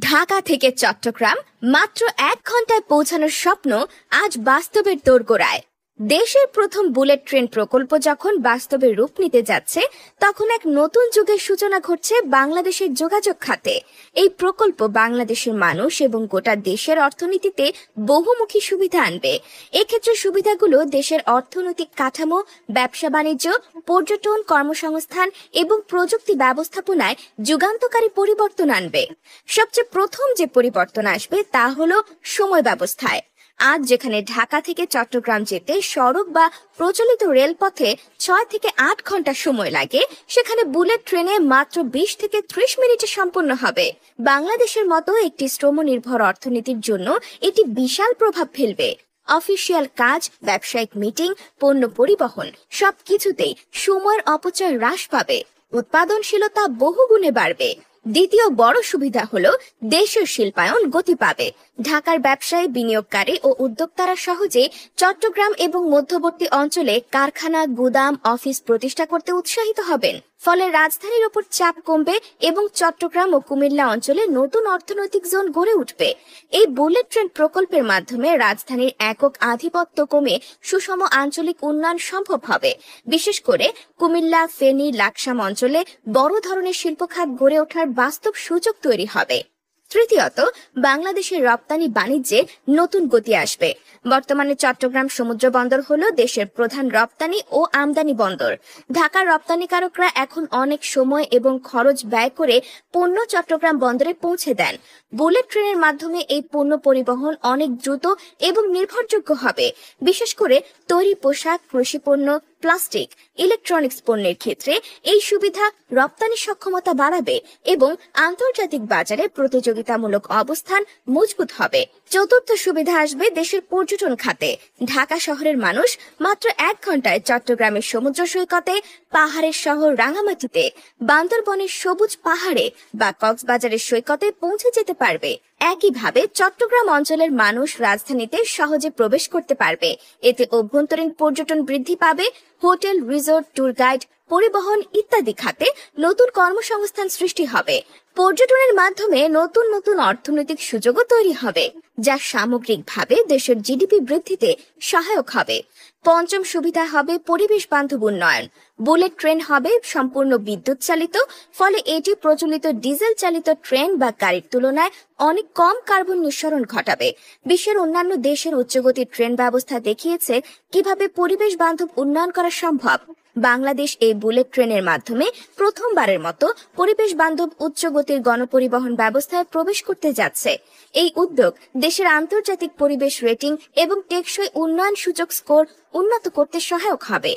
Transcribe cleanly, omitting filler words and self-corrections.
ঢাকা থেকে চট্টগ্রাম মাত্র 1 ঘন্টায় পৌঁছানোর স্বপ্ন আজ বাস্তবের দোরগোড়ায়। দেশের প্রথম বুলেট ট্রেন প্রকল্প যখন বাস্তবে রূপ নিতে যাচ্ছে, তখন এক নতুন যুগের সূচনা ঘটছে বাংলাদেশের যোগাযোগ খাতে। এই প্রকল্প বাংলাদেশের মানুষ এবং গোটা দেশের অর্থনীতিতে বহুমুখী সুবিধা আনবে। এক্ষেত্রে সুবিধাগুলো দেশের অর্থনৈতিক কাঠামো, ব্যবসা বাণিজ্য, পর্যটন, কর্মসংস্থান এবং প্রযুক্তি ব্যবস্থাপনায় যুগান্তকারী পরিবর্তন আনবে। সবচেয়ে প্রথম যে পরিবর্তন আসবে তা হলো সময় ব্যবস্থায়। আজ যেখানে ঢাকা থেকে চট্টগ্রাম যেতে সড়ক বা প্রচলিত রেলপথে 6 থেকে 8 ঘন্টা সময় লাগে, সেখানে বুলেট ট্রেনে মাত্র 20 থেকে 30 মিনিটে সম্পন্ন হবে। বাংলাদেশের মতো একটি শ্রমনির্ভর অর্থনীতির জন্য এটি বিশাল প্রভাব ফেলবে। অফিসিয়াল কাজ, ব্যবসায়িক মিটিং, পণ্য পরিবহন সবকিছুতেই সময়ের অপচয় হ্রাস পাবে, উৎপাদনশীলতা বহুগুণে বাড়বে। দ্বিতীয় বড় সুবিধা হলো দেশের শিল্পায়ন গতি পাবে। ঢাকার ব্যবসায়ী, বিনিয়োগকারী ও উদ্যোক্তারা সহজে চট্টগ্রাম এবং মধ্যবর্তী অঞ্চলে কারখানা, গুদাম, অফিস প্রতিষ্ঠা করতে উৎসাহিত হবেন। ফলে রাজধানীর ওপর চাপ কমবে এবং চট্টগ্রাম ও কুমিল্লা অঞ্চলে নতুন অর্থনৈতিক জোন গড়ে উঠবে। এই বুলেট ট্রেন প্রকল্পের মাধ্যমে রাজধানীর একক আধিপত্য কমে সুষম আঞ্চলিক উন্নয়ন সম্ভব হবে। বিশেষ করে কুমিল্লা, ফেনী, লাকসাম অঞ্চলে বড় ধরনের শিল্প খাত গড়ে ওঠার বাস্তব সুযোগ তৈরি হবে। তৃতীয়ত, বাংলাদেশের রপ্তানি বাণিজ্যে নতুন গতি আসবে। বর্তমানে চট্টগ্রাম সমুদ্র বন্দর হলো দেশের প্রধান রপ্তানি ও আমদানি বন্দর। ঢাকার রপ্তানিকারকরা এখন অনেক সময় এবং খরচ ব্যয় করে পণ্য চট্টগ্রাম বন্দরে পৌঁছে দেন। বুলেট ট্রেনের মাধ্যমে এই পণ্য পরিবহন অনেক দ্রুত এবং নির্ভরযোগ্য হবে। বিশেষ করে তৈরি পোশাক, কৃষিপণ্য, প্লাস্টিক, ইলেকট্রনিক্স পণ্যের ক্ষেত্রে এই সুবিধা রপ্তানি সক্ষমতা বাড়াবে এবং আন্তর্জাতিক বাজারে প্রতিযোগিতামূলক অবস্থান মজবুত হবে। চতুর্থ সুবিধা আসবে দেশের পর্যটন খাতে। ঢাকা শহরের মানুষ মাত্র 1 ঘন্টায় চট্টগ্রামের সমুদ্র সৈকতে, পাহাড়ের শহর রাঙামাটিতে, বান্দরবনের সবুজ পাহাড়ে বা কক্সবাজারের সৈকতে পৌঁছে যেতে পারবে। একইভাবে চট্টগ্রাম অঞ্চলের মানুষ রাজধানীতে সহজে প্রবেশ করতে পারবে। এতে অভ্যন্তরীণ পর্যটন বৃদ্ধি পাবে। হোটেল, রিসোর্ট, ট্যুর গাইড, পরিবহন ইত্যাদি খাতে নতুন কর্মসংস্থান সৃষ্টি হবে। পর্যটনের মাধ্যমে নতুন নতুন অর্থনৈতিক সুযোগও তৈরি হবে, যা সামগ্রিকভাবে দেশের জিডিপি বৃদ্ধিতে সহায়ক হবে। পঞ্চম সুবিধা হবে পরিবেশ বান্ধব উন্নয়ন। বুলেট ট্রেন হবে সম্পূর্ণ বিদ্যুৎ চালিত, ফলে এটি প্রচলিত ডিজেল চালিত ট্রেন বা গাড়ির তুলনায় অনেক কম কার্বন নিঃসরণ ঘটাবে। বিশ্বের অন্যান্য দেশের উচ্চগতির ট্রেন ব্যবস্থা দেখিয়েছে কিভাবে পরিবেশ বান্ধব উন্নয়ন করা সম্ভব। বাংলাদেশ এই বুলেট ট্রেনের মাধ্যমে প্রথমবারের মতো পরিবেশ বান্ধব উচ্চগতির গণপরিবহন ব্যবস্থায় প্রবেশ করতে যাচ্ছে। এই উদ্যোগ দেশের আন্তর্জাতিক পরিবেশ রেটিং এবং টেকসই উন্নয়ন সূচক স্কোর উন্নত করতে সহায়ক হবে।